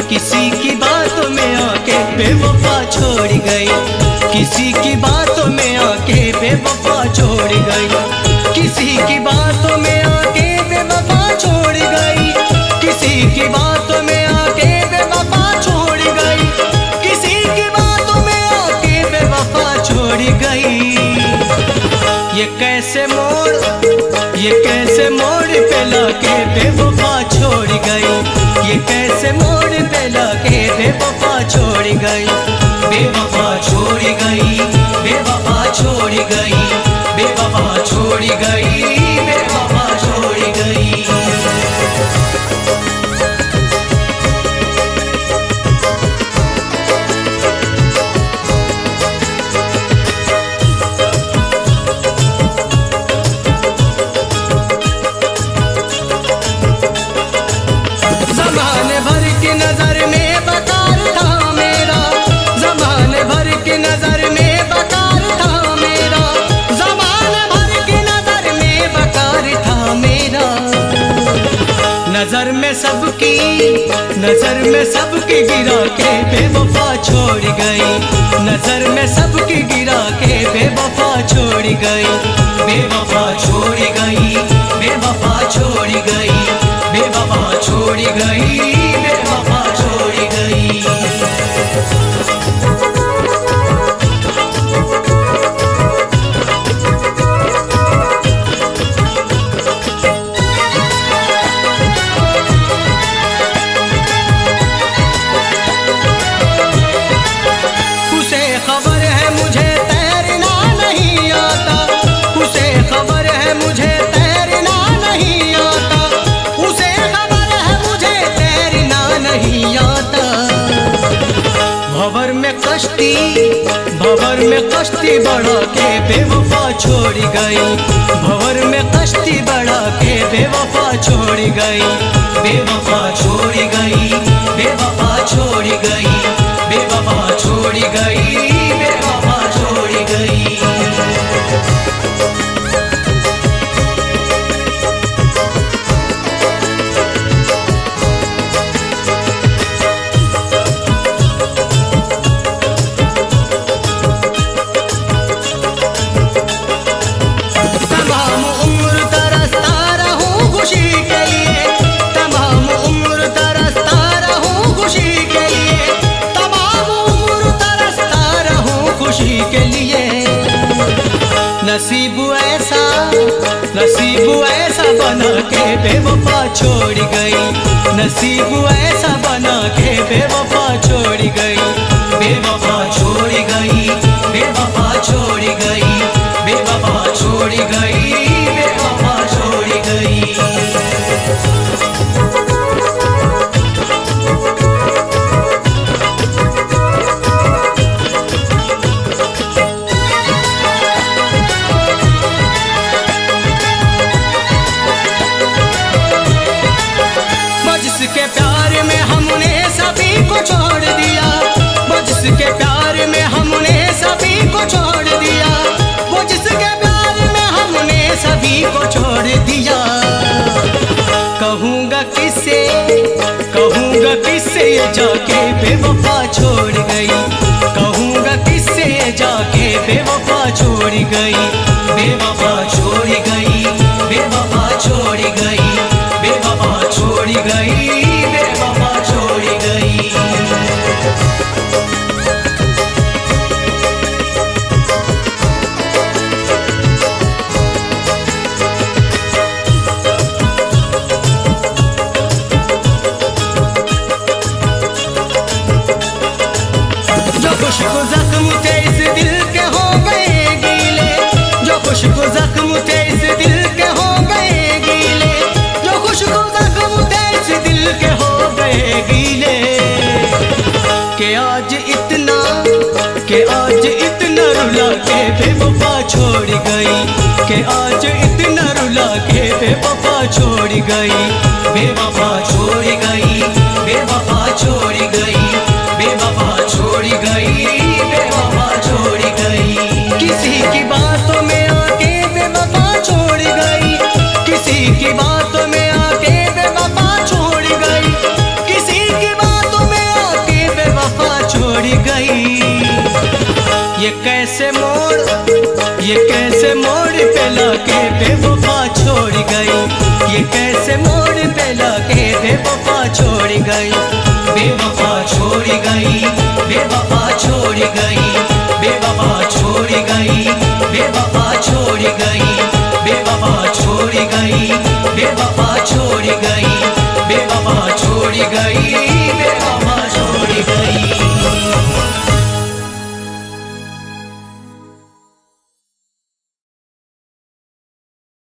किसी की बातों में आके बेवफा छोड़ गई, किसी की बातों में आके बेवफा छोड़ गई, किसी की बातों में आके बेवफा छोड़ गई, किसी की बातों में आके बेवफा छोड़ गई, किसी की बातों में आके बेवफा छोड़ गई। ये कैसे मोड़ पे लाके बेवफा छोड़ गई, ये कैसे मोड़ पे लाके बेवफा छोड़ गई, बेवफा छोड़ गई, बेवफा छोड़ गई, बेवफा छोड़ गई, बेवफा छोड़ गई। नजर में सबकी गिरा के बेवफा छोड़ गई, नजर में सबकी गिरा के बेवफा छोड़ गई, बेवफा छोड़ गई, बेवफा छोड़ गई, बेवफा छोड़ गई, बेवफा छोड़ गई। भंवर में कश्ती बढ़ा के बेवफा छोड़ गई, भंवर में कश्ती बढ़ा के बेवफा छोड़ गई, बेवफा छोड़ गई, बेवफा छोड़ गई, बेवफा छोड़ गई, बेवफा छोड़ गई। नसीब ऐसा बना के बेवफा छोड़ गई, नसीब ऐसा बना के बेवफा छोड़ गई, बेवफा छोड़ गई, बेवफा छोड़ गई, बेवफा छोड़ गई, बेवफा छोड़ गई। छोड़ दिया वो जिसके प्यार में हमने सभी को छोड़ दिया, वो जिसके प्यार में हमने सभी को छोड़ दिया। कहूँगा किससे ये जाके बेवफा छोड़ गई, कहूँगा किससे ये जाके बेवफा छोड़ गई, बेवफा छोड़ गई, बेवफा छोड़ गई, बेवफा छोड़ गई, बेवफा छोड़ गई। के आज इतना रुला के बेवफा छोड़ गई, के आज इतना रुला के बेवफा छोड़ गई, बेवफा छोड़ गई, बेवफा छोड़ गई, बेवफा छोड़ गई, बेवफा छोड़ गई। किसी की बातों में आके बेवफा छोड़ गई, किसी की बातों में आके बेवफा छोड़ गई, किसी की बातों में आके बेवफा छोड़ गई। ये कैसे मोड़ पे लाके बेवफा छोड़ गई, ये कैसे मोड़ पे लाके बेवफा छोड़ गई, बेवफा छोड़ गई, बेवफा छोड़ गई, बेवफा छोड़ गई, बेवफा छोड़ गई, बेवफा छोड़ गई, बेवफा छोड़ गई, बेवफा छोड़ गई, बेवफा छोड़ गई।